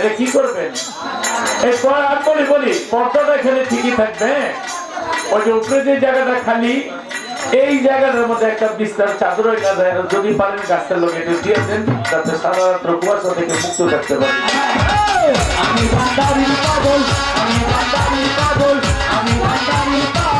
এটা কি করবেন? এই বলি বলি পর্দাটা এখানে ঠিকই থাকবে। ওই যে উপরে যে জায়গাটা খালি, এই জায়গাটার মধ্যে একটা বিস্তার চাদর যদি পারেন গাছের লোক এটা দিয়ে দেন, যাতে সারা রাত্র কুয়াশা থেকে মুক্ত থাকতে পারে। আমি ভান্ডারির পাগল, আমি ভান্ডারির পাগল, আমি ভান্ডারির পাগল।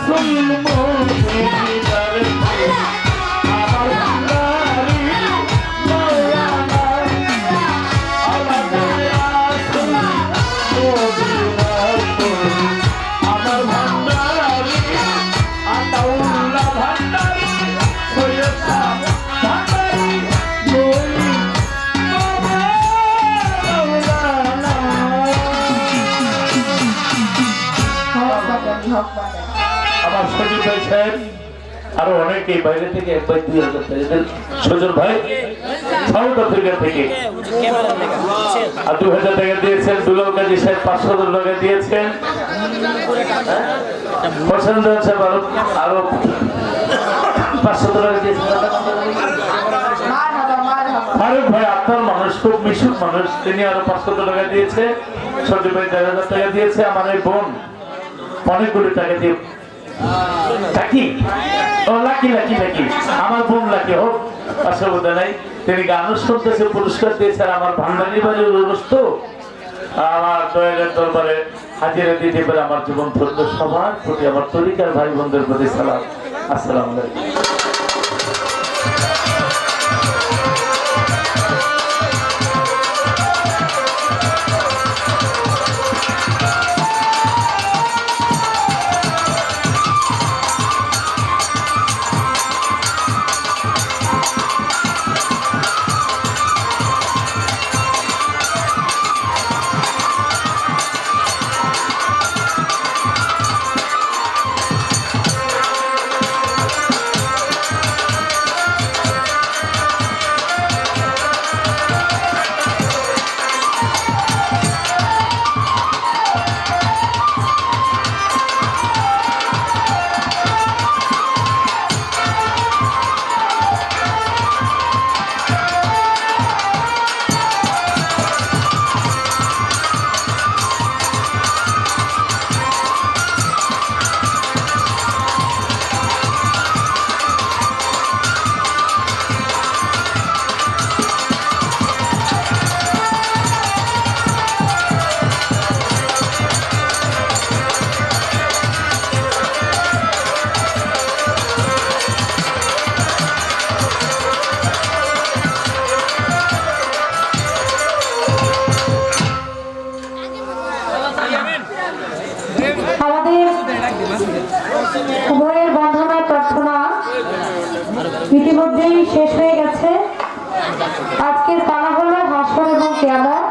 রাসূল মদিনার ফুল আমার ভান্ডারি মাওলানা আমাদের রাসূল মদিনার ফুল আমার ভান্ডারি আতাউল্লাহ ভান্ডারি সৈয়দ শাহ ভান্ডারি নবী মাওলানা। আমার সজীব ভাই সাহেব আরো অনেকেই বাইরে থেকে 1-2,000 টাকা সজল ভাই সাউথ আফ্রিকা থেকে আর 2,000 টাকা দিয়েছেন। দুলাল কাজী সাহেব 500 টাকা দিয়েছেন। পছন্দ সাহেব আরো 500 টাকা দিয়েছেন। ফারুক ভাই আপনার মানুষ খুব মিশুক মানুষ, তিনি আরো 500 টাকা দিয়েছে। সজীব ভাই 1,000 টাকা দিয়েছে। আমার এই বোন অনেকগুলো টাকা দিয়ে লাকি ও লাকি লাকি লাকি আমার বোন লাকি হোক অসুবিধা নাই। তিনি গানও শুনতেছে, পুরস্কার দিয়েছেন। আমার ভান্ডারি বাড়ির অনুষ্ঠান তো আমার দয়ালের দরবারে হাজিরা দিতে পারে আমার জীবন ধন্য। সবার প্রতি আমার তরিকার ভাই বোনদের প্রতি সালাম, আসসালামু আলাইকুম। উভয়ের বন্ধনা প্রার্থনা ইতিমধ্যেই শেষ হয়ে গেছে। আজকের পালা হলো হাসর এবং কিয়ামত।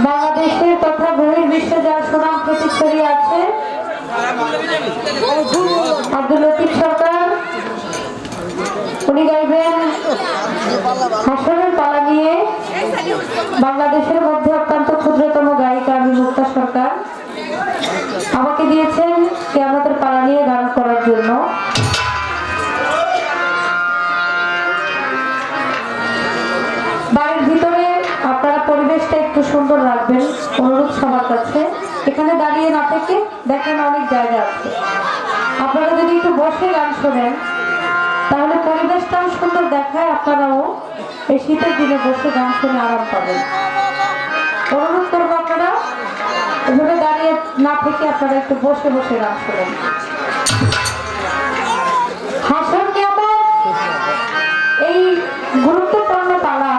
বাংলাদেশের তথা বহির্বিশ্বে যার সুনাম খ্যাতি ছড়িয়ে আছে, আব্দুল লতিফ সরকার উনি গাইবেন হাসরের পালা নিয়ে। বাংলাদেশের মধ্যে অত্যন্ত ক্ষুদ্রতম গায়িকা আমি মুক্তা সরকার আমাকে দিয়েছেন কিয়ামতের পালা নিয়ে গান করার জন্য। বাড়ির ভিতরে আপনারা পরিবেশটা একটু সুন্দর রাখবেন, অনুরোধ সবার কাছে। এখানে দাঁড়িয়ে না থেকে দেখেন অনেক জায়গা আছে, আপনারা যদি একটু বসে গান শোনেন তাহলে পরিবেশটাও সুন্দর দেখায়। আপনারাও এই শীতের দিনে বসে গান শুনে আরাম পাবেন। অনুরোধ করবো আপনারা এভাবে দাঁড়িয়ে না থেকে আপনারা একটু বসে বসে গান শোনেন। হাসর কিয়ামত এই গুরুত্বপূর্ণ পালা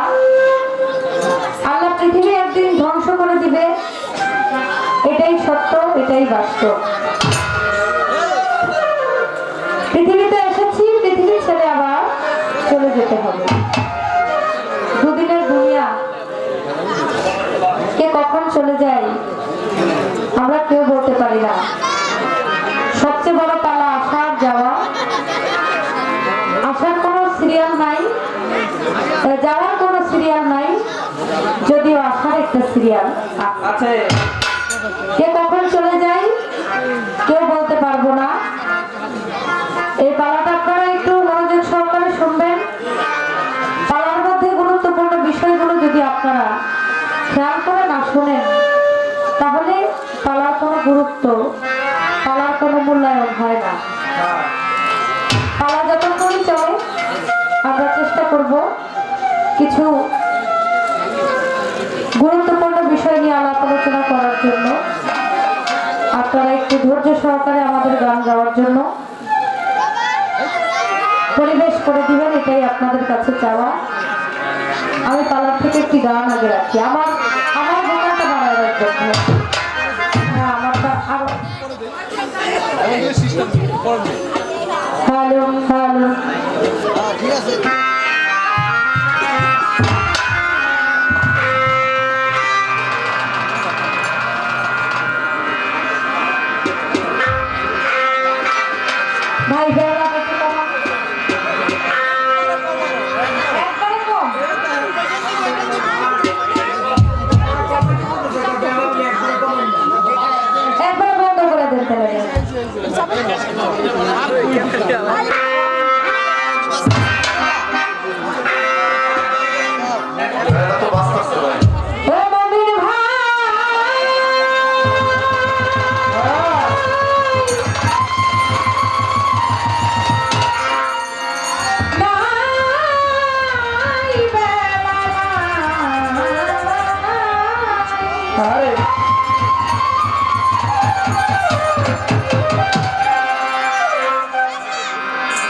আল্লাহ পৃথিবী একদিন ধ্বংস করে দিবে, এটাই সত্য, এটাই বাস্তব। পৃথিবীতে এসেছি, পৃথিবী ছেড়ে আবার চলে যেতে হবে। দুদিনের দুনিয়া, কে কখন চলে যায় আমরা কেউ বলতে পারি না। সবচেয়ে বড় পালা আসার যাওয়া। আসার কোনো সিরিয়াল নাই, যাওয়ার কোনো সিরিয়াল নাই, যদিও আসার একটা সিরিয়াল আছে। কে কখন চলে যায় কেউ বলতে পারবো না। এই পালাটা আপনারা একটু মনোযোগ সহকারে শুনবেন। পালার মধ্যে গুরুত্বপূর্ণ বিষয়গুলো যদি আপনারা খেয়াল করে না শুনেন তাহলে পালার কোনো গুরুত্ব, পালার কোনো মূল্যায়ন হয় না। পালা যতক্ষণই চলে আমরা চেষ্টা করব কিছু গুরুত্বপূর্ণ বিষয় নিয়ে আলাপ আলোচনা করার জন্য। আপনারা একটু ধৈর্য সহকারে আমাদের গান গাওয়ার জন্য পরিবেশ করে দিবেন, এটাই আপনাদের কাছে চাওয়া। আমি পালার থেকে একটি গান আগে রাখি, আমার আমার ভোকালটা বাড়ায় রাখবেন। হ্যাঁ, আমারটা আরো হ্যালো হ্যালো ভাই বেলা কত টাকা? একবারে কম। একবারে বন্ধ করে দেন তাহলে। ও মমিন ভাই, নাই বেলা নাই।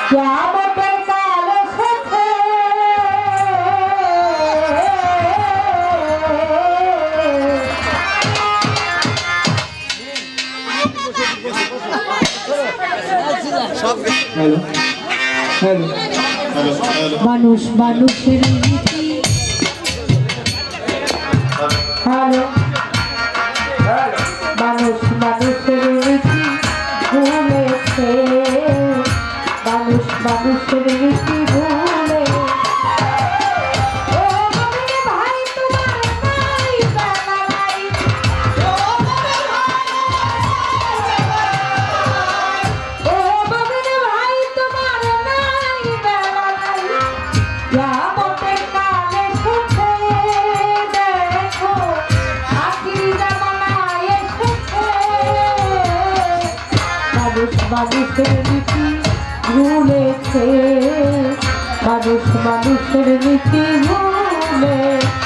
কিয়ামতের কাল এসেছে, হ্যালো হ্যালো মানুষ মানুষের রীতি। হ্যালো, মানুষ মানুষের রীতি ভুলেছে, মানুষ মানুষের রীতি ভুলে। ও মমিন ভাই, তোমার নাই বেলা নাই। ও মমিন ভাই, তোমার নাই বেলা নাই। কিয়ামতের কাল এসেছে, দেখো আখির জামানায় এসেছে। মানুষ মানুষের রীতি ভুলেছে, মানুষ মানুষের রীতি ভুলেছে।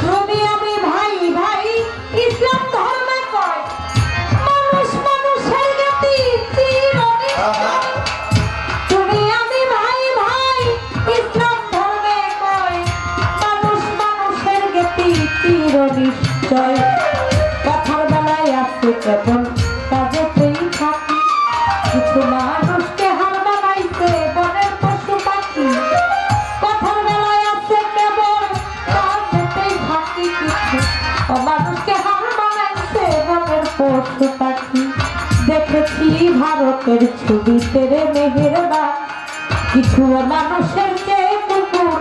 তুমি আমি ভাই ভাই, ইসলাম ধর্মে কয় মানুষ মানুষের গতি চিরনিষ্ঠয়। তুমি আমি ভাই ভাই, ইসলাম ধর্মে কয় মানুষ মানুষের গতি চিরনিশ্চয়। কথার বেলায় আছে কেবল কাজেতেই থাকি, কিছু মানুষকে হার বানাইছে বনের পশু পাখি। কথার বেলায় আছে কেবল কাজেতেই থাকি, কিছু মানুষকে হার বানাইছে বনের পশু পাখি। দেখেছি ভারতের ছবিতে রে মেহেরবান, কিছু মানুষের চেয়ে কুকুর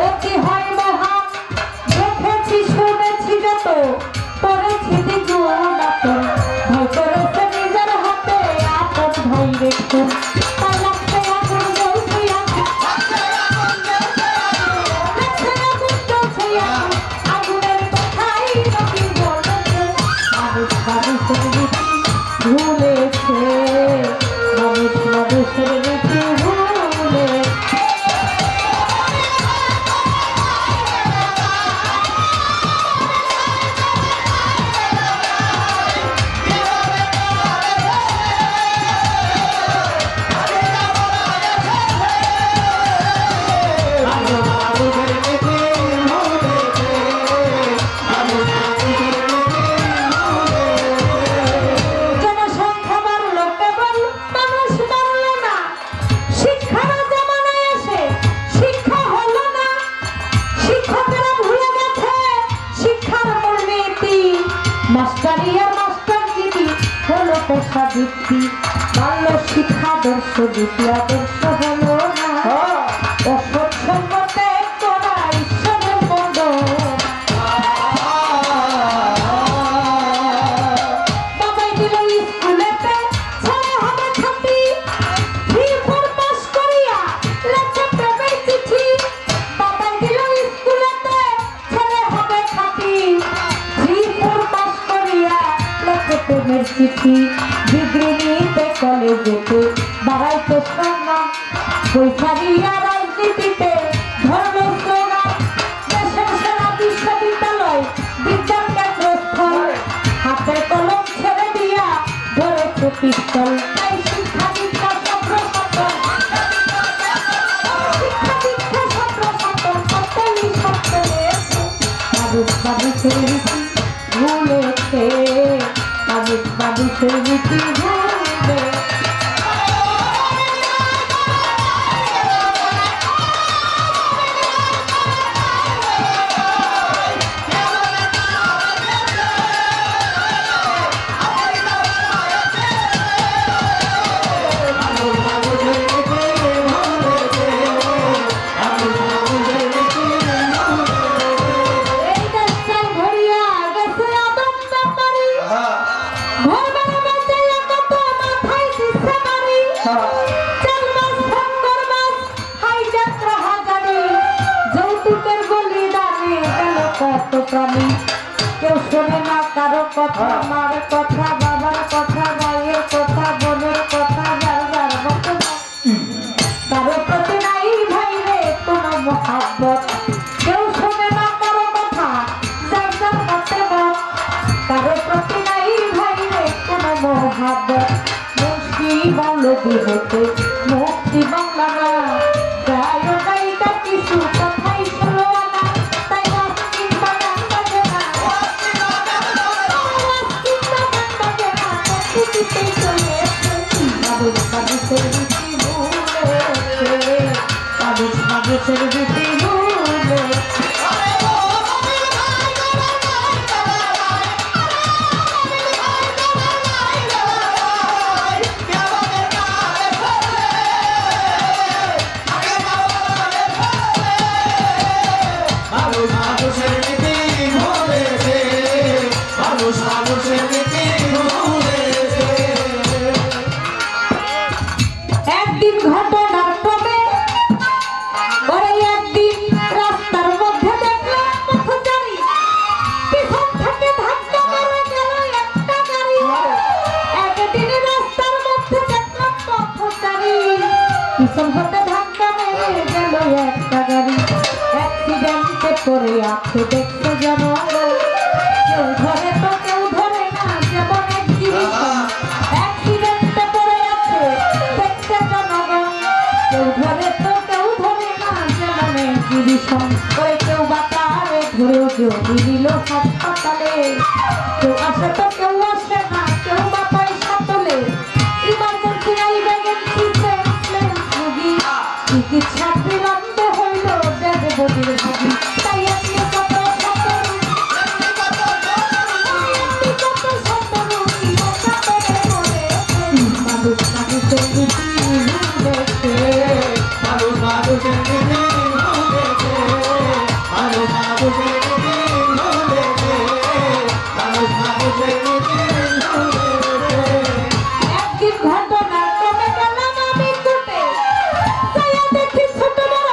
অতি হয় মহান। দেখেছি শুনেছি যত, পড়েছি দ্বিগুণ আপন, ভয় করেছে নিজের হাতে আপন ভাই রেখো। তাই লাগছে আগুন জ্বলছে আগুন, লাগছে আগুন জ্বলছে আগুন, আগুনের কথাই নবী বলেছে। মানুষ মানুষের রীতি ভুলেছে, মানুষ মানুষের রীতি ভুলেছে। জনসংখ্যা বাড়লো কেবল, মানুষ বাড়লো না। শিক্ষার জামানায় এসে শিক্ষা হলো না, শিক্ষকেরা ভুলে গেছে শিক্ষার মূলনীতি। মাস্টারি আর মাস্টারগিরি হলো পেশাবৃত্তি, মানল শিক্ষাদর্শ নীতি আদর্শ হলো না। অসৎসঙ্গতে তোরা ঈশ্বরের বন্ধন, বাবাই দিল স্কুলেতে ছেলে হবে খাঁটি, 3-4 পাস করিয়া লেখে প্রেমের চিঠি ডিগ্রিতে কলেজেতে বাড়াইতো সম্মান বৈশাখীরা রাজনীতিতে ধর্ম স্লোগান দেশের সেরা বিশ্ববিদ্যালয় বিজ্ঞান কেন্দ্রস্থল হাতে কলম ছেড়ে দিয়া ধরেছে পিস্তল তাই শিক্ষা দীক্ষা ছাত্র ছাত্র মানুষের রীতি ভুলেছে মানুষের রীতি ভুলে কেউ শোনে না কারো কথা মার কথা বাবার কথা ভাইয়ের কথা বোনের কথা যার মতো কারো প্রতি নাই ভাই রে কোনো মহাব্বত কেউ শোনে না কারো কথা যার মতো কারো প্রতি নাই ভাই রে কোনো মহাব্বত মুক্তি মৌলবী হতে মুক্তি বাংলা না গায় গায়িকা কিছু কথাই শুনো না তাই মানুষের রীতি ভুলে একদিন ঘটনার ক্রমে ওই একদিন রাস্তার মধ্যে দেখলাম পথচারী পিছন থেকে ধাক্কা মেরে গেল একটা গাড়ি একদিন রাস্তার মধ্যে দেখলাম পথচারী পিছন হতে ধাক্কা মেরে গেল একটা গাড়ি অ্যাক্সিডেন্টে পড়ে আছে দেখতে জনগণ কেউ ধরে তো কেউ ধরে না যেমন এক্সিবিশন অ্যাক্সিডেন্টে পড়ে আছে দেখতে জনগণ কেউ ধরে তো কেউ ধরে না যেমন এক্সিবিশন ওই কেউ বাতারে ধরেও যদি দিল হাসপাতালে কেউ আসে তো কেউ আসে না কেউ বা পয়সা তোলে ইমার্জেন্সি আইভেগেন্সি সেন্সলেস রোগী চিকিৎসা বিলম্ব হইল ডেড বডির ভাবি তাই আপনি কত একদিন ঘটনার ক্রমে গেলাম আমি কোর্টে যাইয়া দেখি ছোট বড়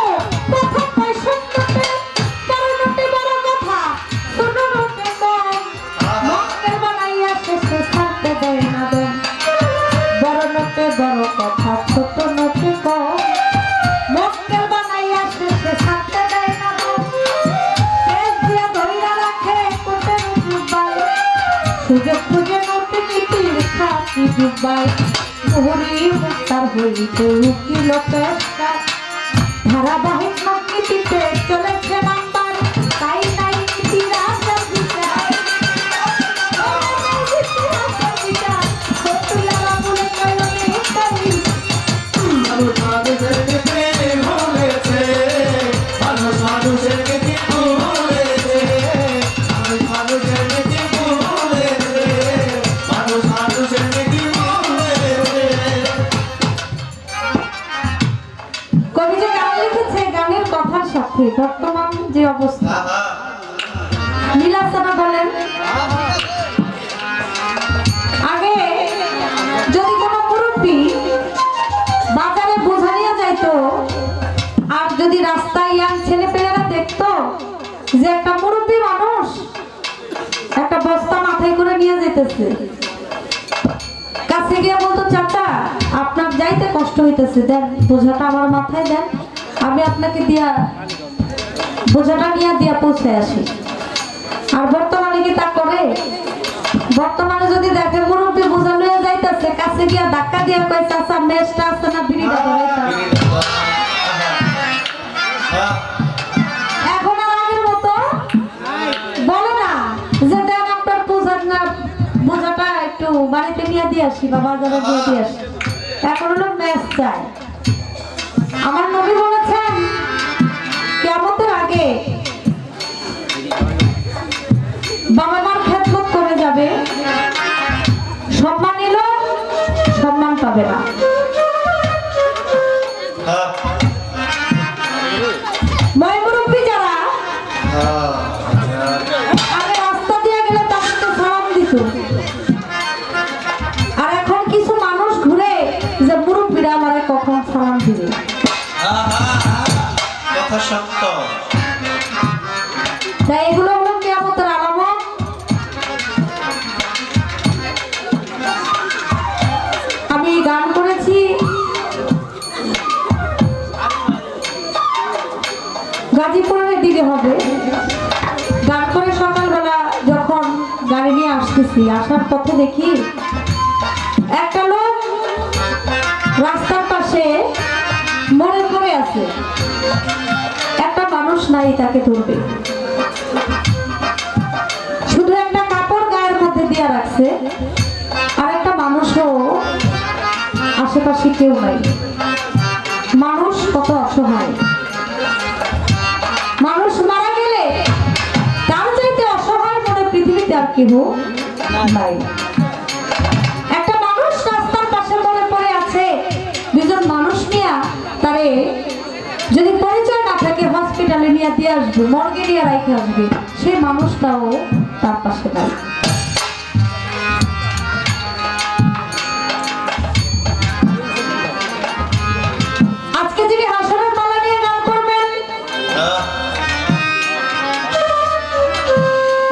কথা পয়সা নোটে বড় নোটে বড় কথা ছোট নোটে কম মক্কেল বানাইয়া শেষে ছাড়তে দেয় না দেন বড় নোটে বড় কথা ছোট নোটে কম মক্কেল বানাইয়া শেষে ছাড়তে দেয় না দেন কেস দিয়া ধইরা রাখে কোর্টের জুবাই সুযোগ খুঁজে নোটে নীতির খাতি ডুবাই মুহুরি মুক্তার হইতে উকিল পেশা ধারাবাহিক নীতিতে চলেছে নাম্বার তাই নাই নীতি রাজার বিচার কবি যে গান লিখেছে গানের কথার সাথে বর্তমান যে অবস্থা নীলাচনা বলেন আগে যদি কোনো মুরব্বী বাজারে বোঝা নিয়ে যাইতো আর যদি রাস্তায় ইয়াং ছেলেপেলেরা দেখতো যে একটা মুরব্বী মানুষ একটা বস্তা মাথায় করে নিয়ে যেতেছে কাছে গিয়ে বলতো, চাচা আপনার যাইতে কষ্ট হইতেছে, দেন বোঝাটা আমার মাথায় দেন, আমি আপনাকে দিয়া বোঝাটা নিয়ে দিয়া পৌঁছে আসি। আর বর্তমানে কি তা করে? বর্তমানে যদি দেখে মুরব্বী বোঝা লয়ে যাইতেছে, কাছে গিয়া ধাক্কা দিয়া কয়, চাচা মেশটা আছে না, বিড়িটা ধরাইতা। এখন আর আগের মতো বলে না যে দেন আপনার বোঝাটা একটু বাড়িতে নিয়ে দিয়ে আসি বা বাজারে দিয়ে দিয়ে আসি। এখন হলো মেশ চাই। আমার নবী বলেছেন কিয়ামতের আগে বাবা মার খেদমত করে যাবে, সম্মান এলো সম্মান পাবে না। ময়মুরব্বী যারা আগে রাস্তা দিয়ে গেলে তাদের তো সালাম দিত, আর এখন কিছু মানুষ ঘুরে যে মুরব্বীরা আমারে কখন সালাম দিবে। কথা সত্য। তাই এগুলো হলো কিয়ামতের আলামত। আমি গান করেছি গাজীপুরের দিকে হবে। গান করে সকালবেলা যখন গাড়ি নিয়ে আসতেছি, আসার পথে দেখি একটা লোক রাস্তার পাশে মরে পড়ে আছে, একটা মানুষ নাই তাকে ধরবে, শুধু একটা কাপড় গায়ের মধ্যে দিয়ে রাখছে, আর একটা মানুষও আশেপাশে কেউ নাই। মানুষ কত অসহায়, মানুষ মারা গেলে তার চাইতে অসহায় মনে পৃথিবীতে আর কেউ নাই। একটা মানুষ রাস্তার পাশে মরে পড়ে আছে, দুজন মানুষ নিয়ে তারে যদি পরিচয় না থাকে হসপিটালে নিয়ে দিয়ে আসবে, মর্গে নিয়ে রাখে আসবে, সেই মানুষটাও তার পাশে নাই। আজকে যিনি হাসরের মালা নিয়ে গান করবেন,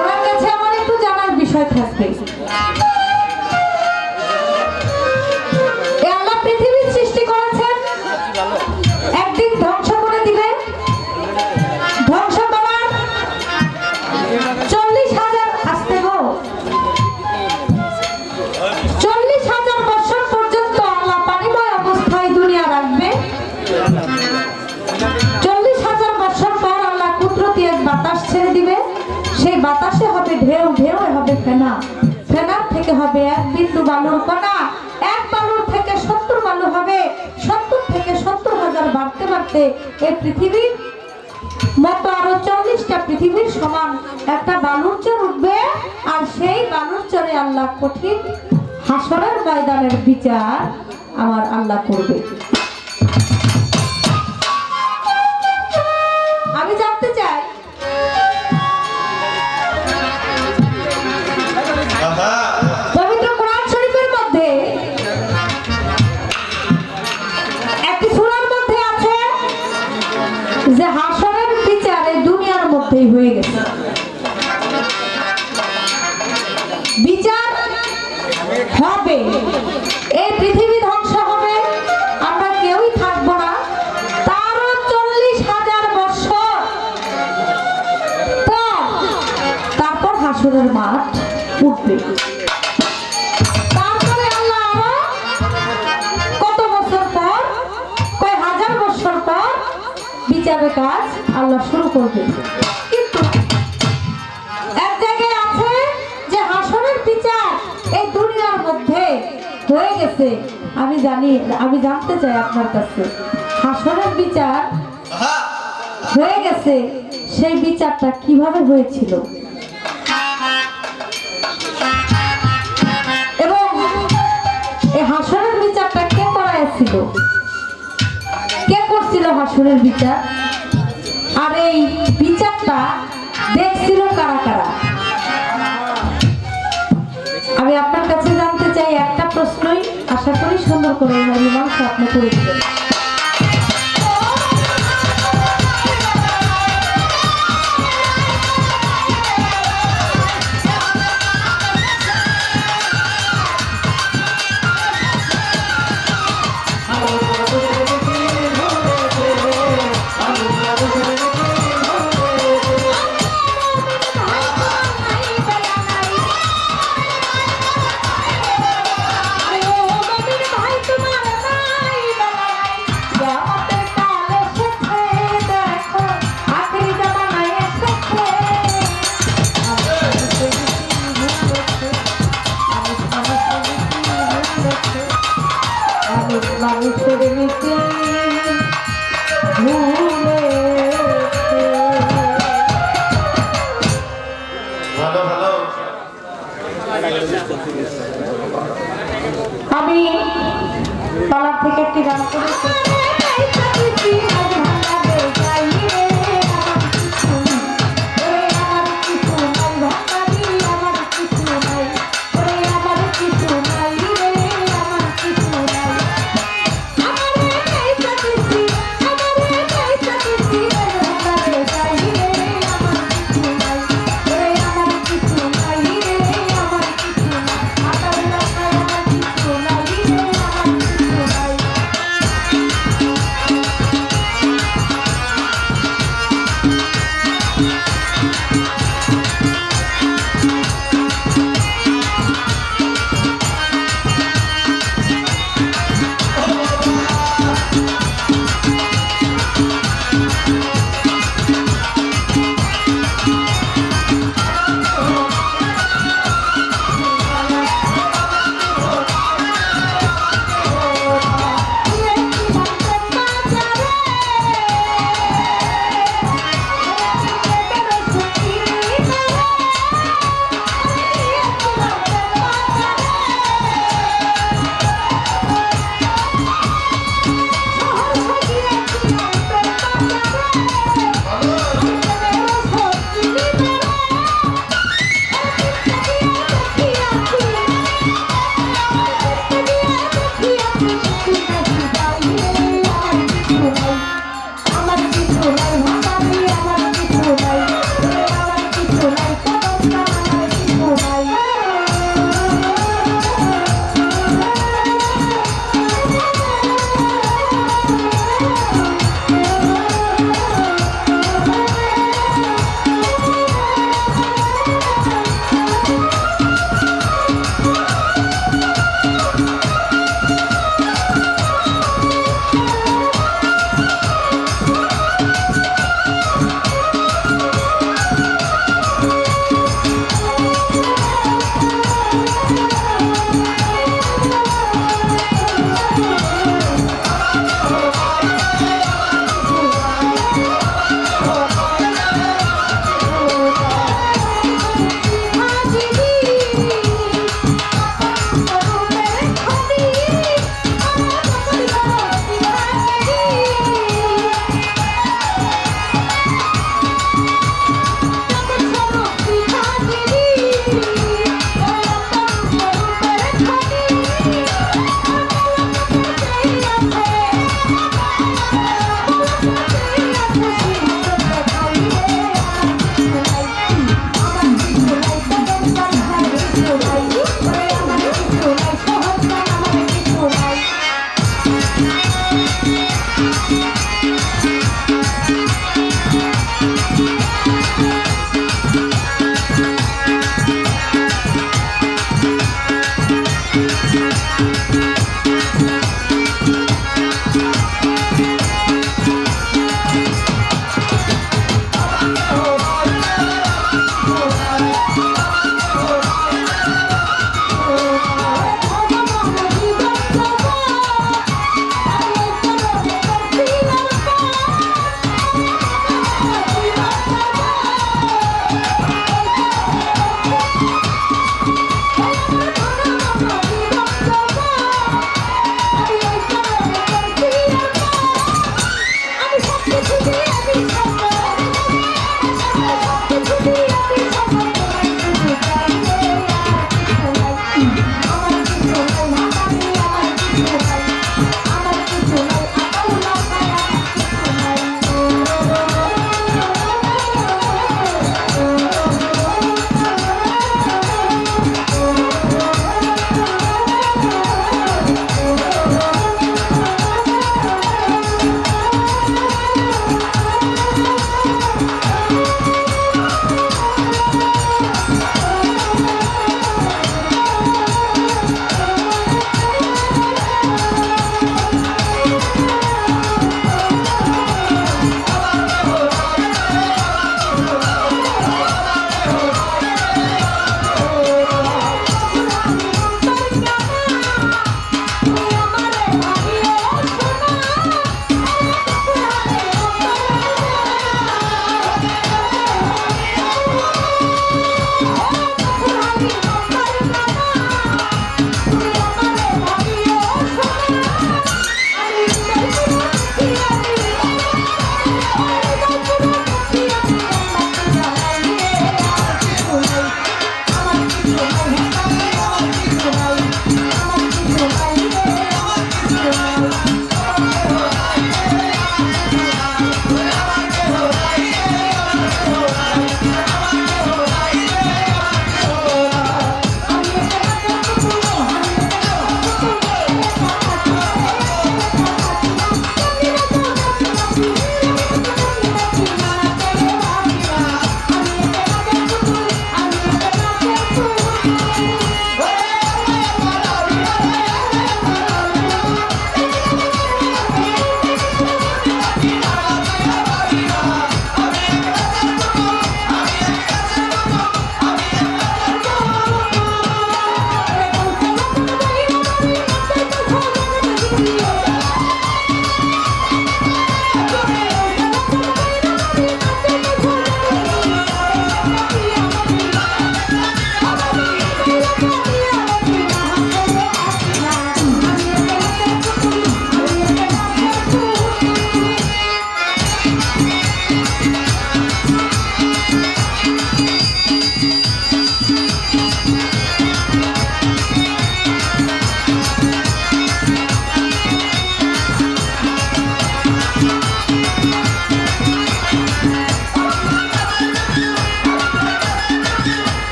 ওনার কাছে আমার একটু জানার বিষয় থাকবে। আল্লাহ পৃথিবীর সৃষ্টি করেছেন, একদিন ধ্বংস করে দিবেন। ধ্বংস করার 40,000 আসতে গো 40,000 বছর পর্যন্ত আল্লাহ পানিময় অবস্থায় দুনিয়া রাখবে। 40,000 বছর পর আল্লাহ কুদরতি এক বাতাস ছেড়ে দিবে। সেই বাতাসে হবে ঢেউ, ঢেউ হবে ফেনা, ফেনার থেকে হবে এক বিন্দু বালুর কণা, এক বালুর থেকে 70 বালু হবে, 70 থেকে 70,000 বাড়তে বাড়তে এই পৃথিবীর মতো আরো 40টা পৃথিবীর সমান একটা বালুর চর উঠবে। আর সেই বালুর চরে আল্লাহ কঠিন হাসরের ময়দানের বিচার আমার আল্লাহ করবে। আমি জানতে চাই পবিত্র কোরআন শরীফের মধ্যে একটি সূরার মধ্যে আছে যে হাসরের বিচার এই দুনিয়ার মধ্যেই হয়ে গেছে। বিচার হবে, এই পৃথিবী ধ্বংস হবে, আমরা কেউই থাকবো না, তারও 40,000 বছর পর তারপর হাসরের মাঠ উঠবে। তারপরে আল্লাহ আরো কত বছর পর, কয় হাজার বছর পর বিচারের কাজ আল্লাহ শুরু করবে। কিন্তু এক জায়গায় আছে যে হাসরের বিচার এই দুনিয়ার মধ্যে হয়ে গেছে। আমি জানতে চাই আপনার কাছে, হাসরের বিচার হয়ে গেছে, সেই বিচারটা কিভাবে হয়েছিল এবং এই হাসরের বিচারটা কে করাইছিল, কে করছিল হাসরের বিচার, আর এই বিচারটা দেখছিল কারা কারা। আমি আপনার কাছে জানতে চাই একটা প্রশ্নই, আশা করি সুন্দর করে মীমাংসা আপনি করে দিবেন।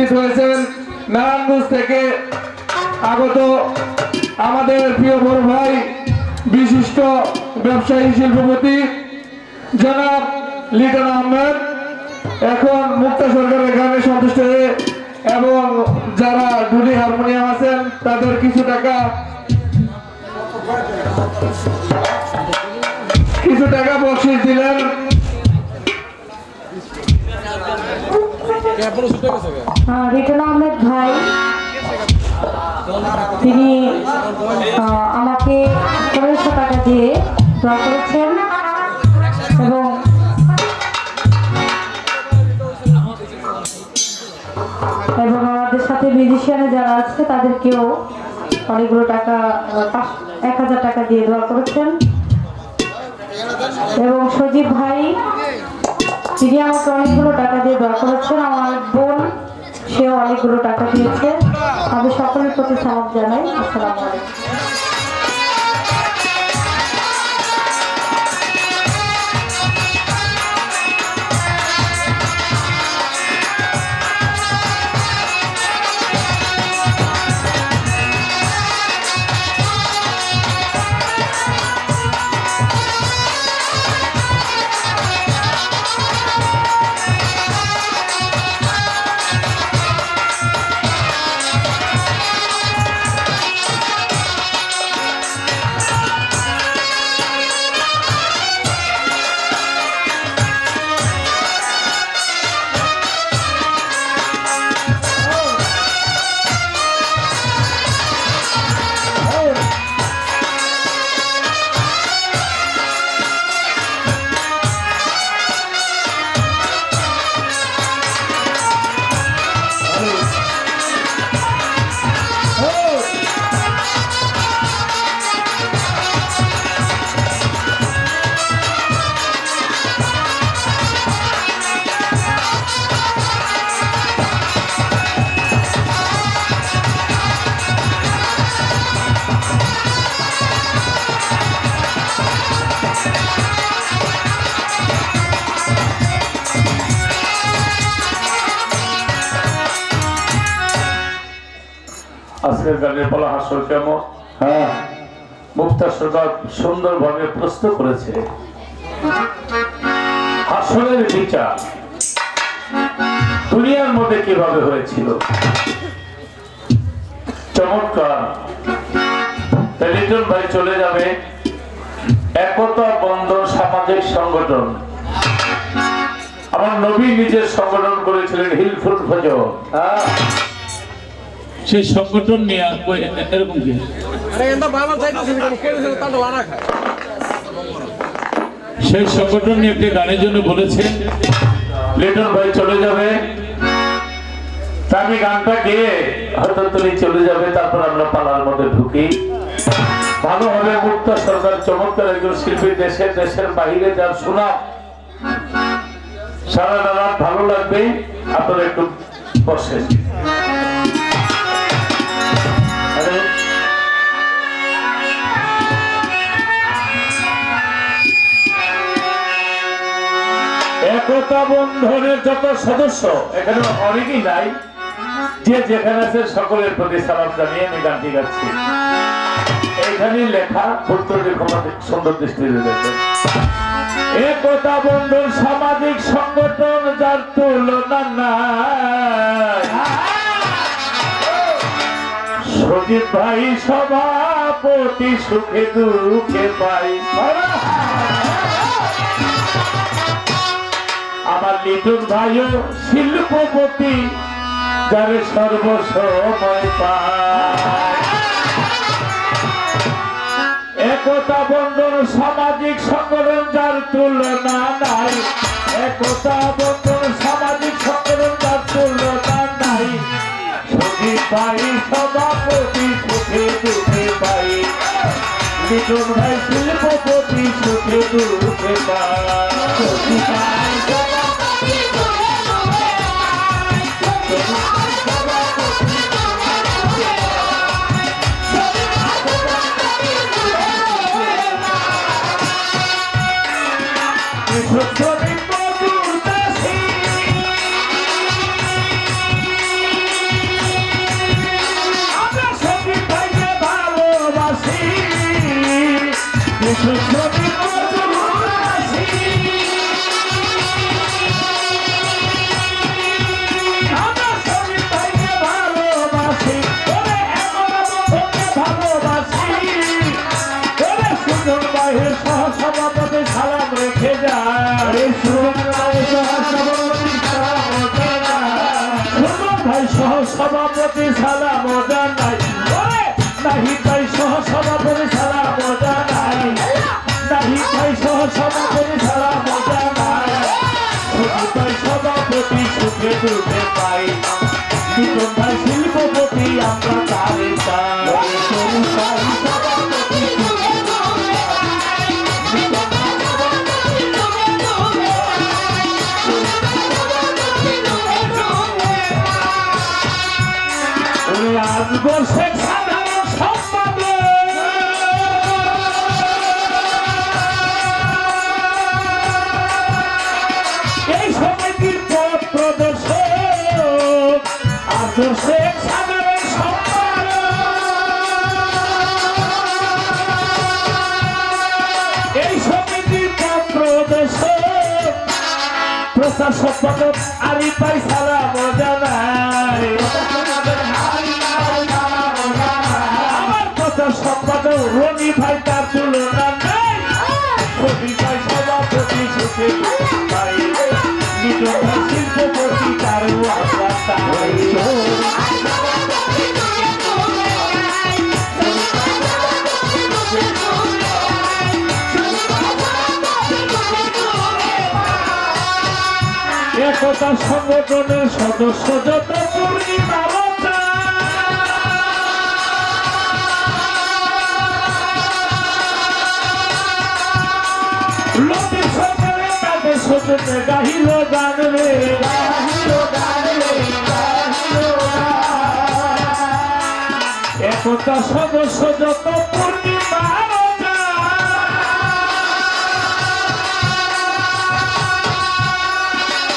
উপস্থিত হয়েছেন নারায়ণগঞ্জ থেকে আগত আমাদের প্রিয় বড় ভাই বিশিষ্ট ব্যবসায়ী শিল্পপতি জনাব লিটন আহমেদ। এখন মুক্তা সরকারের গানে সন্তুষ্ট হয়ে এবং যারা ঢুলি হারমোনিয়াম আছেন তাদের কিছু টাকা বকশিশ দিলেন। রিটন আহমেদ ভাই তিনি আমাকে 1500 টাকা দিয়ে দোয়া করেছেন এবং আমাদের সাথে মিউজিশিয়ানে যারা আছে তাদেরকেও অনেকগুলো টাকা 1000 টাকা দিয়ে দোয়া করেছেন এবং সজীব ভাই তিনি আমাকে অনেকগুলো টাকা দিয়ে দোয়া করেছেন। আমার বোন সেও অনেকগুলো টাকা দিয়েছে। আমি সকলের প্রতি সালাম জানাই। আসসালামু আলাইকুম। আজকের গানের বলা হাস্য কেমন? হ্যাঁ, মুক্তা সরকার সুন্দরভাবে প্রস্তুত করেছে হাস্যের বিচার দুনিয়ার মধ্যে কিভাবে হয়েছিল। চমৎকার। লিটন ভাই চলে যাবে। একতা বন্ধন সামাজিক সংগঠন, আমার নবী নিজের সংগঠন করেছিলেন হিলফুল ফজল। সেই সংগঠন নিয়ে এরকম কি সেই সংগঠন নিয়ে একটি গানের জন্য বলেছেন লিটন ভাই চলে যাবে। তা আমি গানটা গেয়ে হয়তো তুমি চলে যাবে, তারপর আমরা পালার মধ্যে ঢুকি। ভালো হবে। মুক্তা সরকার চমৎকার একজন শিল্পী, দেশের বাহিরে যার সুনাম, সারা রাত ভালো লাগবে। আপনারা একটু বসেন। একতা বন্ধনের যত সদস্য এখানে অনেকেই নাই, যে যেখানে আছে সকলের প্রতি সালাম জানিয়ে আমি গানটি গাচ্ছি। এইখানে লেখা পুত্রটি সুন্দর দৃষ্টিতে দেখবেন। একতা বন্ধন সামাজিক সংগঠন যার তুলনা নাই, সজীব ভাই সভাপতি সুখে দুঃখে পাই। আমার লিটন ভাইও শিল্পপতি যার সর্বসময় পায়। একতা বন্ধন সামাজিক সংগঠন যার তুলনা নাই, একতা বন্ধন সামাজিক সংগঠন যার তুলনা নাই, সজীব ভাই সভাপতি সুখে দুঃখে পাই। লিটন ভাই শিল্পপতি সুখে দুঃখে পায়। সভাপতি ছাড়া মজা নাই নাহি ভাই সহ সভাপতি ছাড়া মজা নাই নাহি ভাই সহ সভাপতি ছাড়া মজা নাই সজীব ভাই সভাপতি সুখে দুঃখে পাই লিটন ভাই শিল্পপতি আমরা তারে চাই সজীব ভাই সভাপতি সুখে দুঃখে পাই লিটন ভাই সভাপতি সুখে দুঃখে পাই আজ বর্ষে সাধারণ সম্পাদক এই সমিতির পথ প্রদর্শক আদর্শে সাধারণ সম্পাদক এই সমিতির পথ প্রদর্শক প্রচার সম্পাদক আরি পাই সারা মজা নাই আমার প্রচার সম্পাদক রনি ভাই তার তুলনা নাই রনি ভাই সভাপতি সুখে পাই লিটন ভাই শিল্পপতি তারও আমরা তাই একতা সংগঠনের সদস্য যত পূর্ণিমা লোকের সরকারে তাদের সজনে গাহিল গান রে গাহিল গান রে গাহিল একতা সদস্য যত পূর্ণিমা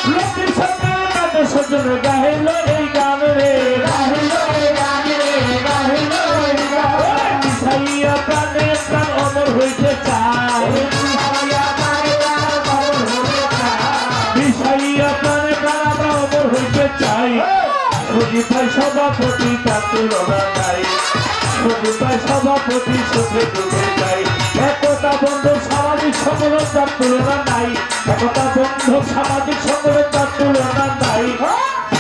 লোকের সরকারে তাদের সজনে গাহিল এই গান রে গাহিল গান রে গাহিল মিশাইয়া প্রাণে প্রাণ অমর হইতে চায় সজীব ভাই সভাপতি তার তুলনা নাই সজীব ভাই সভাপতি সুখে দুঃখে যাই একতা বন্ধু সামাজিক সংগঠন তার তুলনা নাই একতা বন্ধু সামাজিক সংগঠন তার তুলনা নাই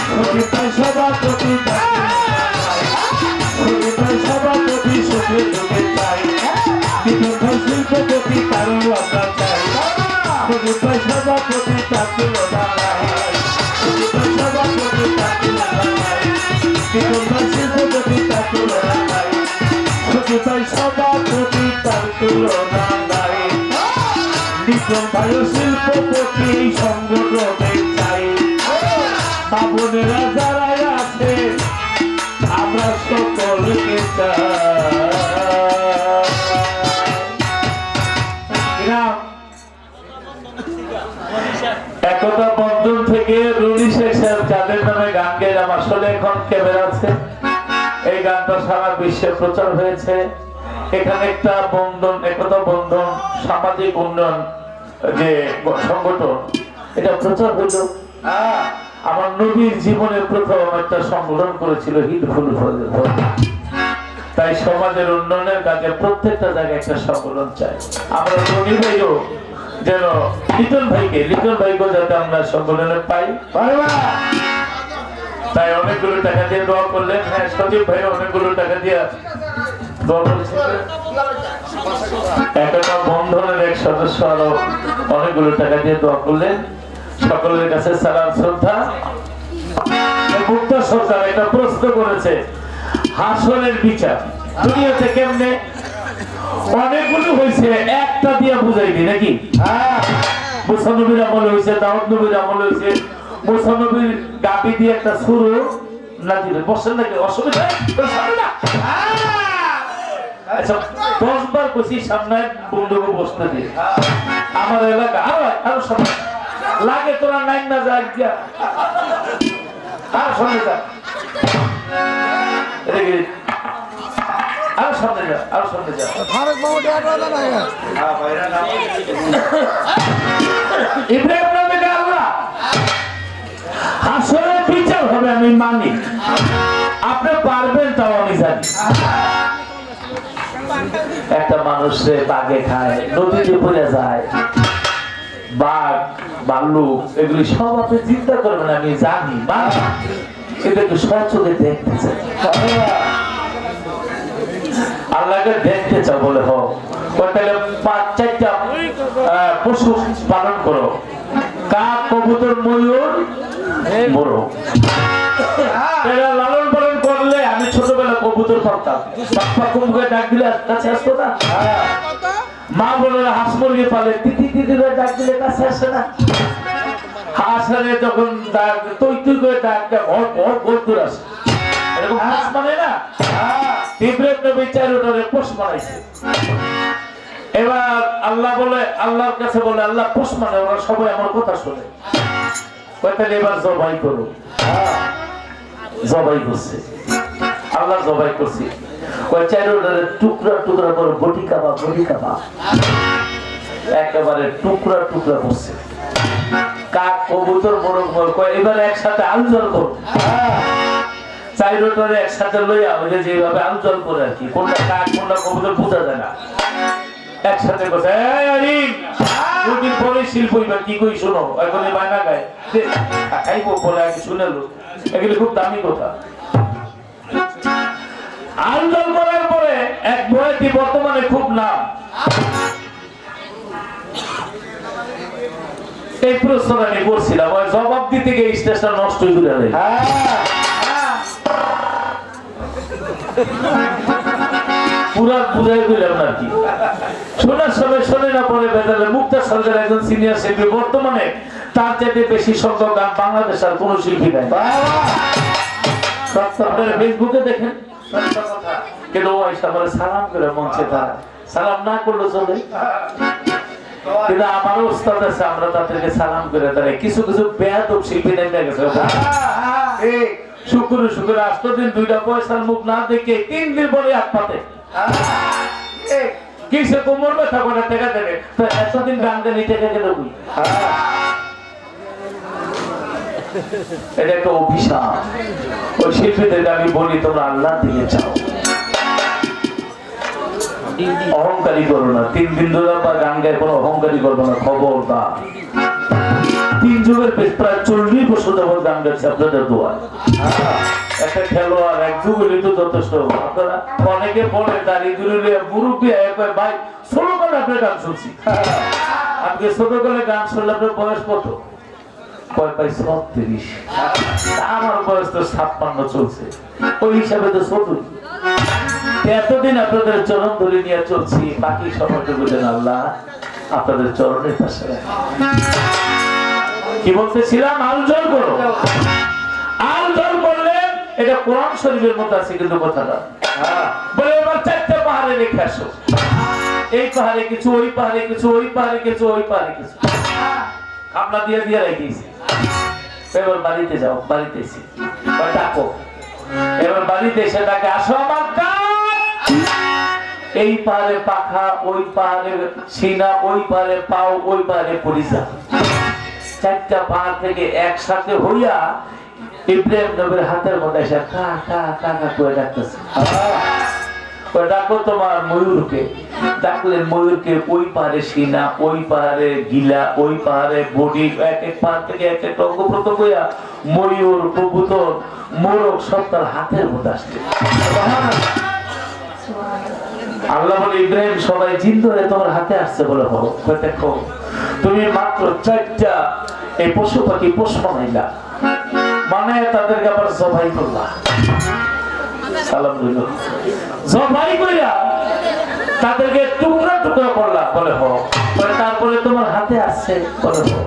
সজীব ভাই সভাপতি সজীব ভাই সভাপতি সুখে দুঃখে যাই লিটন ভাই শিল্পপতি তারও আমরা চাই সজীব ভাই সভাপতি তার তুলনা নাই সজীব ভাই সভাপতি তার তুলনা নাই লিটন ভাই শিল্পপতি তার তুলনা নাই সজীব ভাই সভাপতি তার তুলনা নাই লিটন ভাই শিল্পপতি এই সংগঠনে চাই বাবনেরা যারা আছে আমরা সকলকে চাই একতা বন্ধন থেকে রুলি শেখ সাহেব যাদের নামে গান গেলাম আসলে এখন ক্যামেরা আছে এই গানটা সারা বিশ্বে প্রচার হয়েছে এখানে একটা বন্ধন একতা বন্ধন সামাজিক উন্নয়ন যে সংগঠন এটা প্রচার হইল আমার নবীর জীবনের প্রথম একটা সংগঠন করেছিল হিলফুল তাই সমাজের উন্নয়নের কাজে প্রত্যেকটা জায়গায় একটা সংগঠন চাই আমরা নবী ভাইও যেন লিটন ভাইকে যাতে আমরা সংগঠনে পাই তাই অনেকগুলো টাকা দিয়ে দোয়া করলেন হ্যাঁ সজীব ভাই অনেকগুলো টাকা দিয়ে দোয়া করেছিলেন একটা বন্ধনের এক সদস্য আরো অনেকগুলো টাকা দিয়ে দোয়া করলেন সকলের কাছে সালাম শ্রদ্ধা মুক্ত সরকার একটা প্রশ্ন করেছে হাসনের বিচার দুনিয়াতে কেমনে অনেকগুলো হয়েছে একটা দিয়ে বুঝাইবি নাকি মুসা নবীর আমলে হয়েছে দাউদ নবীর আমলে হয়েছে মুসা নবীর গাবি দিয়ে একটা সুর না দিলে বসেন নাকি অসুবিধা আচ্ছা 10 বার কইছি সামনে বন্ধুকে বসতে দিয়ে আমার এলাকা আরো সামনে লাগে তোরা নাই না যা গিয়া আর সামনে যা আর সামনে যা ফারুক বাবু ডাকা না হ্যাঁ ভাইরা নাম ইব্রাহিম নবী আল্লাহ আসলে বিচার হবে আমি মানি আপনি পারবেন তাও আমি জানি একটা মানুষে বাঘে খায় নদীতে পড়ে যায় বাঘ ভাল্লুক এগুলি সব আপনি চিন্তা করবেন আমি জানি এটা একটু সচকে দেখতে চাই, আল্লাহকে দেখতে চাও বলে হোক, তাহলে 5-4টা পশু পালন করো, কাক, কবুতর, ময়ূর, মোরগ। এরা লালন পালন করলে আমি ছোটবেলা কবুতর পালতাম, বাপ্পা কুমুকে ডাক দিলে কাছে আসতো না। মা বোনেরা হাঁস মুরগি পালে তিতি তিতি করে ডাক দিলে কাছে আসে না। হাঁস হারে যখন ডাক তুই তুই করে ডাক ভর ভর ভর দূর আসে, এরকম হাঁস মানে না। ইব্রাহিম নবী 4 পোষ মানাইছে। এবার আল্লাহ বলে, আল্লাহর কাছে বলে আল্লাহ পোষ মানে, ওরা সবাই আমার কথা শুনে, তাহলে এবার জবাই করো। জবাই করছে, আল্লাহ জবাই করছে, 4 টুকরা টুকরা করে বটি কাবা, বটি কাবা একেবারে টুকরা টুকরা করছে। কাক, কবুতর, মোরগ, এবার একসাথে আলজল করো। 4 একসাথে লইয়া ওই যে যেভাবে আলজল করে আর কি, কোনটা কাক কোনটা কবুতর বোঝা যায় না, একসাথে করছে। দুদিন পরে শিল্প এবার কি কই শোনো, এখন বায়না গায়ে খাইবো বলে আগে শুনেলো, এগুলি খুব দামি কথা। আন্দোলন করার পরে এক বয়াতি বর্তমানে খুব নাম, এই প্রশ্ন আমি করছিলাম, ওই জবাব দিতে গিয়ে স্টেজটা নষ্ট হয়ে গেল। পুরা বুঝাই দিলাম না কি, শোনার সময় শোনে না পরে বেতালে। মুক্তা সরকার একজন সিনিয়র শিল্পী, বর্তমানে তার চাইতে বেশি সংখ্যক গান বাংলাদেশ আর কোন শিল্পী নাই। আপনারা ফেসবুকে দেখেন, কিন্তু ও আমার সালাম করে মঞ্চে, তারা সালাম না করলে চলে, কিন্তু আমারও উস্তাদ আছে, আমরা তাদেরকে সালাম করে তারা কিছু কিছু বেয়াদব শিল্পী নেমে গেছে। শুক্র শুক্র 8 দিন 2টা পয়সার মুখ না দেখে 3 দিন পরে হাত পাতে কিসে কোমর ব্যথা করে টাকা দেবে, তো এতদিন গান গালি টাকা গেল। এটা একটা অভিশাপ। ওই শিল্পীদেরকে আমি বলি, তোমরা আল্লাহ দিকে চাও, অহংকারী করো না। 3 দিন ধরে গান গায়ে কোনো অহংকারী করবো না, খবরদার। 3 যুগের প্রায় 40 বছর যাবত গান গাইছে আপনাদের দোয়া। একটা খেলোয়াড় 1 যুগ হলে তো যথেষ্ট। আপনারা অনেকে বলে দাঁড়িয়ে দূরে মুরব্বী ভাই ছোটকালে আপনার গান শুনছি, আজকে ছোটকালে গান শুনলে আপনার বয়স কত? 36। আমার বয়স তো 56 চলছে, ওই হিসাবে তো ছোট। এতদিন আপনাদের চরণ ধরে নিয়ে চলছি, বাকি সময়টা বুঝেন আল্লাহ আপনাদের চরণের পাশে। কি বলতেছিলাম? আলজল করো। আলজল করলে এটা কোরআন শরীফের মধ্যে আছে, কিন্তু কথাটা বলে এবার 4টা পাহাড়ে রেখে আসো, এই পাহাড়ে কিছু, ওই পাহাড়ে কিছু, ওই পাহাড়ে কিছু, ওই পাহাড়ে কিছু, কামলা দিয়ে দিয়ে রেখেছি। এবার বাড়িতে যাও, বাড়িতে এসে ডাকো, এবার বাড়িতে এসে ডাকে, আসো আমার এই পাহাড়ে পাখা, ওই পাহাড়ে সিনা, ওই পাহাড়ে পাও, ওই পাহাড়ে পরিচা। 4টা পাহাড় থেকে একসাথে হইয়া ইব্রাহিম নবীর হাতের মধ্যে এসে কা কা কা কা করে ডাকতেছে। ডাকো তোমার ময়ূরকে। ডাকলেন ময়ূরকে, ওই পাহাড়ে সিনা, ওই পাহাড়ে গিলা, ওই পাহাড়ে বডি, এক এক পাহাড় থেকে এক এক অঙ্গ প্রত্যঙ্গ হইয়া ময়ূর, কবুতর, মোরগ সব তার হাতের মধ্যে আসছে। আল্লাহ বলে, ইব্রাহিম সবাই জিন ধরে তোমার হাতে আসছে বলে হোক, দেখো তুমি মাত্র 4টা এই পশু পাখি পোষ বানাইলা, মানে তাদেরকে আবার জবাই করলা। সালাম দিল, জবাই কইরা তাদেরকে টুকরা টুকরা করলা বলে হোক, তারপরে তোমার হাতে আসছে বলে হোক।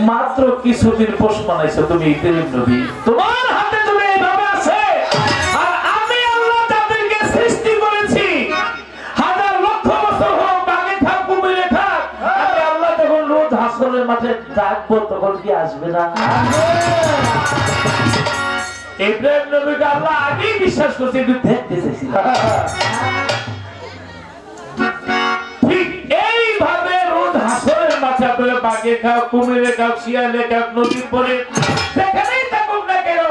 মাত্র কিছুদিন পোষ বানাইছো তুমি ইব্রাহিম নবী, তোমার হাতে তুমি এইভাবে আছে। আর আমি আল্লাহ তাদেরকে সৃষ্টি করেছি, 1000 লক্ষ বছর হোক, বাকি থাক, কুমিরে থাক, আমি আল্লাহ যখন রোজ হাসরের মাঠে ডাকবো তখন কি আসবে না? ইব্রাহিম নবীকে আল্লাহ আগেই বিশ্বাস করছে, কিন্তু দেখতে চাইছি। ঠিক এইভাবে রোজ হাসরের মাঠে আপনারা বাঘে খাও, কুমিরে খাও, শিয়ালে খাও, নদীর পরে যেখানেই থাকুক না কেন,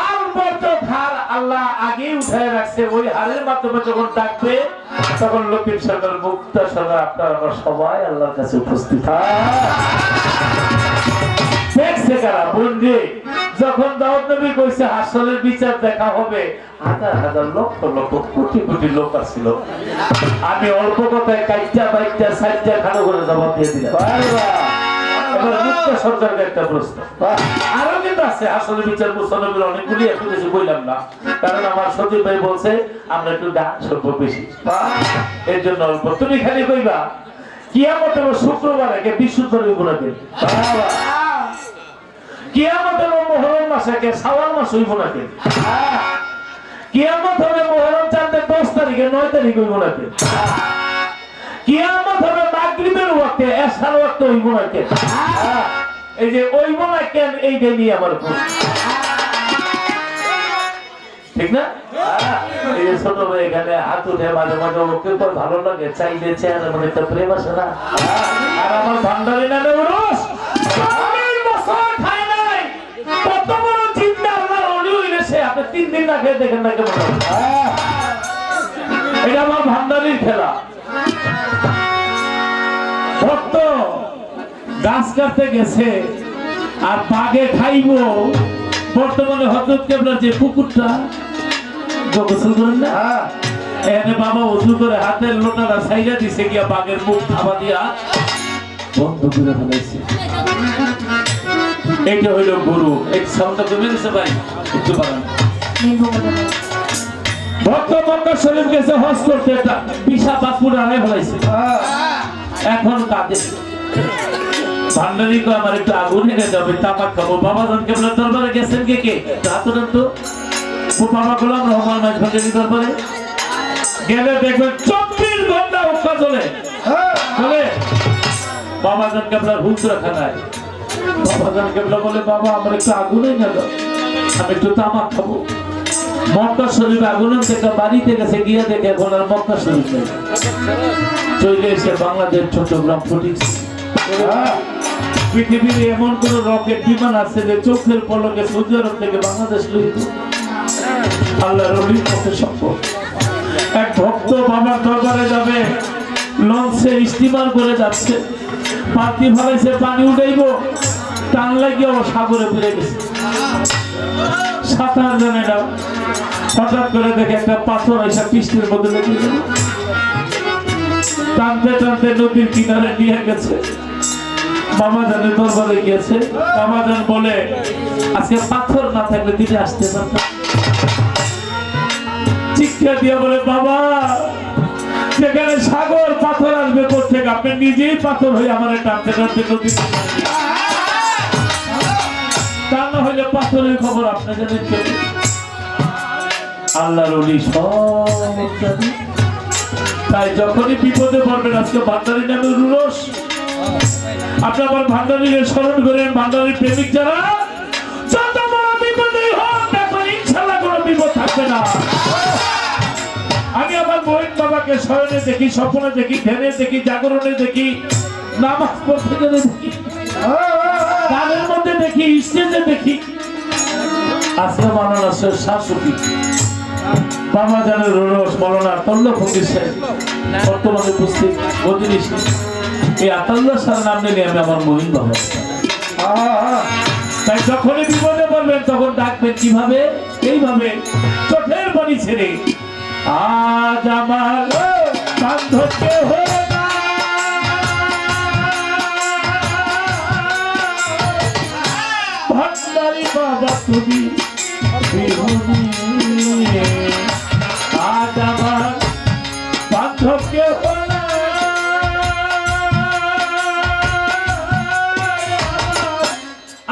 আর বর্জ্য ধার আল্লাহ আগেই উঠায় রাখছে। ওই হারের মাধ্যমে যখন ডাকবে তখন লতিফ সরকার, মুক্তা সরকার, আপনারা আমরা সবাই আল্লাহর কাছে উপস্থিত। দেখছে কারা? বন্ধু যখন দাউদ নবী কইছে হাসরের বিচার দেখা হবে, হাজার হাজার লক্ষ লক্ষ কোটি কোটি লোক আসছিল। আমি অল্প কথায় কাইটা বাইটা সাইটা খাটো করে জবাব দিয়ে দিলাম। এবার মুক্ত সরকারের একটা প্রশ্ন আরো কিন্তু আছে আসলে বিচার মুসলমানের অনেকগুলি এত কিছু বললাম না, কারণ আমার সচিব ভাই বলছে আমরা একটু গান শুনবো বেশি, এর জন্য অল্প। তুমি খালি কইবা কিয়ামত হলো শুক্রবার একে বিশুদ্ধ গুণাকে, কিয়ামত হলো মুহররম মাসে শাওয়াল মাস হইব নাকি, কিয়ামত হবে মুহররম চাঁদের 10 তারিখে 9 তারিখ হইব নাকি, কিয়ামত হবে মাগরিবের ওয়াক্তে এশার ওয়াক্তে হইব নাকি। এই যে হইব না কেন এইটা নিয়ে আমার প্রশ্ন, ঠিক না? এই যে ছোট ভাই এখানে হাত উঠে মাঝে মাঝে ওকে পর ভালো লাগে, চাইলে চেহারা মানে একটা প্রেম আসে না। আর আমার ভান্ডারি নামে উরুস কত বড় চিন্তা আল্লাহর ওলি হইলে সে আপনি 3 দিন না খেয়ে দেখেন না কেমন। এটা আমার ভান্ডারির খেলা। ভক্ত গাছ কাটতে গেছে আর বাঘে খাইব। বর্তমানে হযরত কেবলার যে পুকুরটা গোসল করেন না, এখানে বাবা ওযু করে হাতের লোটাটা ছাইরা দিছে গিয়া বাঘের মুখ খাওয়া দিয়া বন্ধ করে ফেলাইছে। এইটা হইল গুরু। এই সাউন্ডটা কমে গেছে ভাই, একটু বাড়ান। ভক্ত মক্কা শরীফ গেছে হজ করতে, একটা বিশাল বাপুর আড়াই ফেলাইছে। এখন কাঁদে ভান্ডারি কো আমার একটু আগুন এনে যাবে, তামাক খাবো। বাবা জান কেবলার দরবারে গেছেন কে কে রাতরাত তো বাবা গোলাম রহমান মাঝ ভান্ডারি দরবারে গেলে দেখবেন 24 ঘন্টা উৎসা চলে চলে। বাবা জান কেবলার হুজরা খানায় বাবা জান কেবলা বলে বাবা আমার একটু আগুন এনে দাও, আমি একটু তামাক খাবো। মক্কা শরীফ আগুনের থেকে বাড়িতে গেছে, গিয়ে দেখে এখন আর মক্কা শরীফ নেই, চলে এসে বাংলাদেশ চট্টগ্রাম ফটিকছে। পৃথিবীর এমন কোন রকেট বিমান আছে যে চোখের পলকে সৌদি আরব থেকে বাংলাদেশ লইত? আল্লাহর ওলির পক্ষে সম্ভব। এক ভক্ত বাবার দরবারে যাবে, লঞ্চে স্টিমার করে যাচ্ছে, পাতি ফেলাইছে, পানি উঠাইব, টান লাগিয়ে সাগরে ফিরে গেছে। সাঁতার জানে না, হঠাৎ করে দেখে একটা পাথর এসে পৃষ্ঠের মধ্যে লেগে গেল। টানতে টানতে নদীর কিনারে নিয়ে গেছে, বাবা জানের দরবারে গিয়েছে। বাবা জান বলে আজকে পাথর না থাকলে দিনে আসতে পারতাম। চিৎকার দিয়ে বলে বাবা যেখানে সাগর পাথর আসবে কোথেকে, আপনি নিজেই পাথর হয়ে আমার টানতে টানতে নদী, তা না হইলে পাথরের খবর আপনি জানেন কেন? আল্লাহর ওলি সব জানে। তাই যখনই বিপদে পড়বেন আজকে ভান্ডারি নামে রুরস, আপনি আবার ভান্ডারিকে স্মরণ করেন। ভান্ডারির প্রেমিক যারা, যত বড় বিপদেই হোক দেখো ইনশাআল্লাহ কোনো বিপদ থাকবে না। আমি আমার মহিন বাবাকে স্মরণে দেখি, স্বপ্নে দেখি, ধ্যানে দেখি, জাগরণে দেখি, নামাজ পড়তে গেলে দেখি, গানের মধ্যে দেখি, স্টেজে দেখি। আজকে মাওলানা শেখ শাশুড়ি বাবা জানের রোজ মৌলানা আতাউল্লাহ ফকির সাহেব বর্তমানে উপস্থিত বদিনী, এই আতাউল্লাহ স্যার নাম নিলে আমি আমার মহিন বাবা। তাই যখনই বিপদে বলবেন তখন ডাকবেন কিভাবে? এইভাবে চোখের পানি ছেড়ে, আজ আমার বান্ধবকে হয়ে ভান্ডারি বাবা তুমি বিহুনি, আজ আমার বান্ধবকে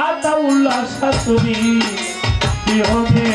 আতাউল্লাহ শাশুড়ি বিহুনি,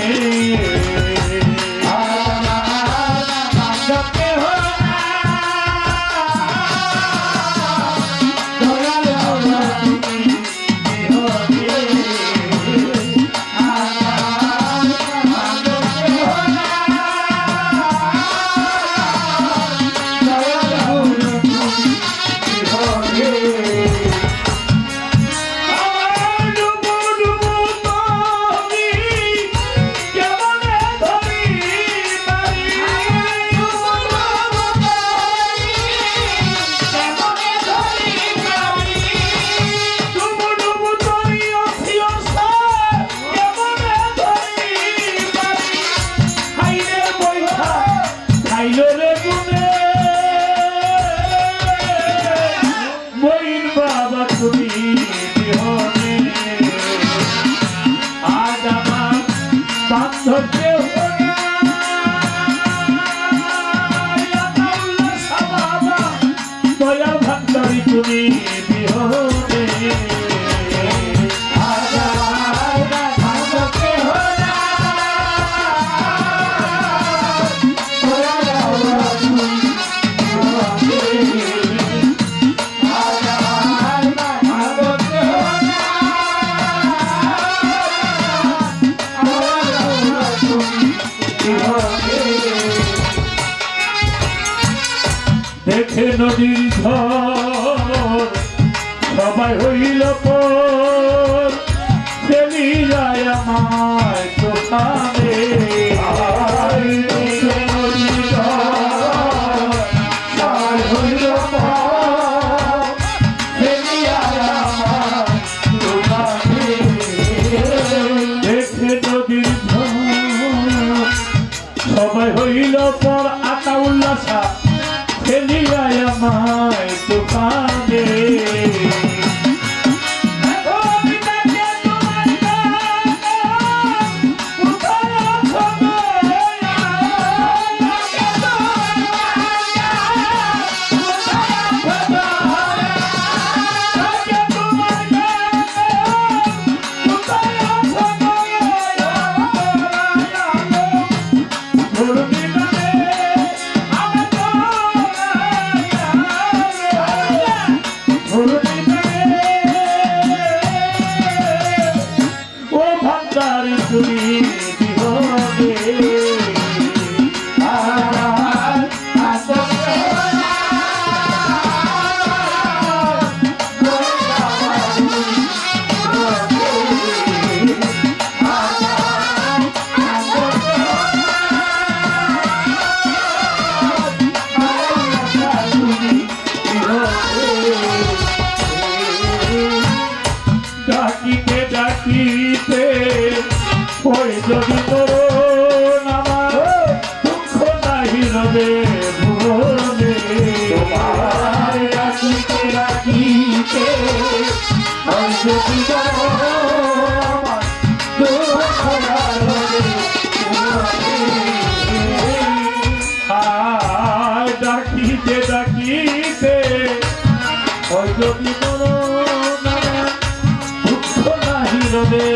আইলো রে গুনে মইন বাবা তুমি বিহনে আজ আমার বান্ধবকে দয়া ভান্ডারি তুমি বিহনে দেখে নদীর ঝড় সবাই হইল পর চলি যায় আমায় দোকানে দেখে নদীর ঝড় সবাই হইল পর চলি যায় আমায় দোকানে দেখে নদীর ঝড় সবাই হইল পর আটা উল্লাসা খেলিয়ায় আমায় দোকানে ডাকিতে ডাকিতে ওই যদি করুন আমার দুঃখ নাহি রবে ভুবনে ডাকিতে ডাকিতে ওই যদি করুন দুঃখ নাহি রবে ভুবনে ডাকিতে ডাকিতে ওই যদি করুন রবে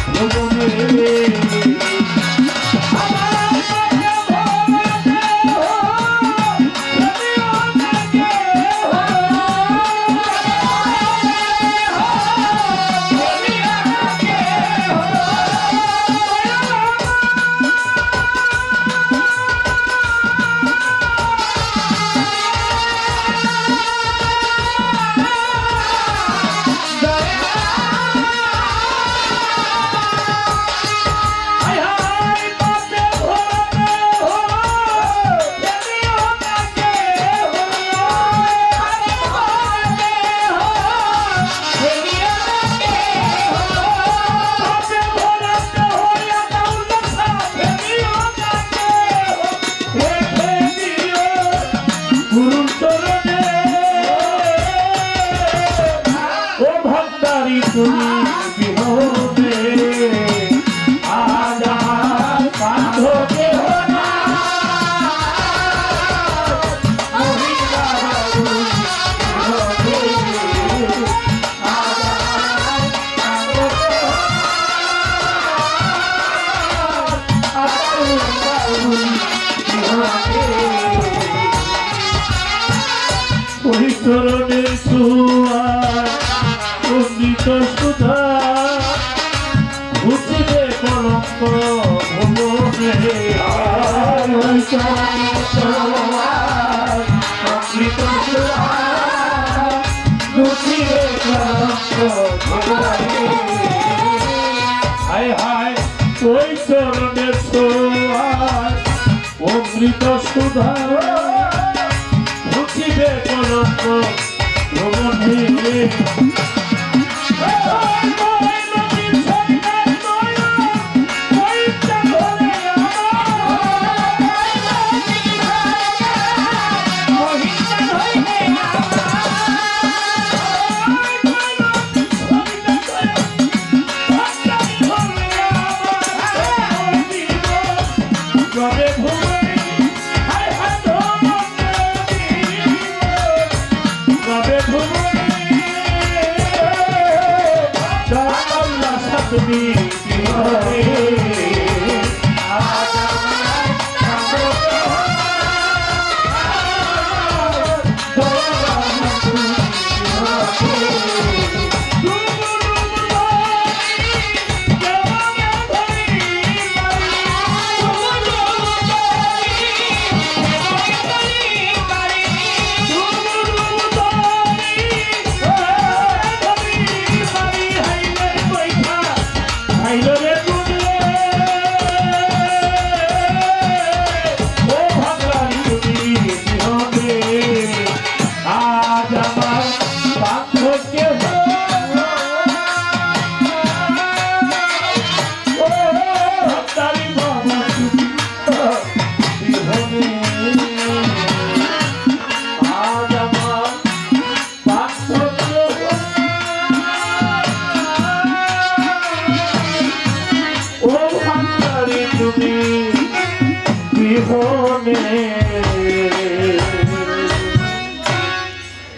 ভুবনে তুমি বিহনে আজ আমার বান্ধবকে না ওই চরণের ছোঁয়ায় অমৃত সুধা ঘুচিবে কলঙ্ক ভুবনে ওই চরণের ছোঁয়ায় অমৃত সুধা ঘুচিবে কলঙ্ক ভুবনে হায় হায় ওই চরণের ছোঁয়ায় অমৃত সুধা ঘুচিবে কলঙ্ক ভুবনে ভুবনে হায় হায় রবে ভুবনে আল্লাহ সাথী জীবনে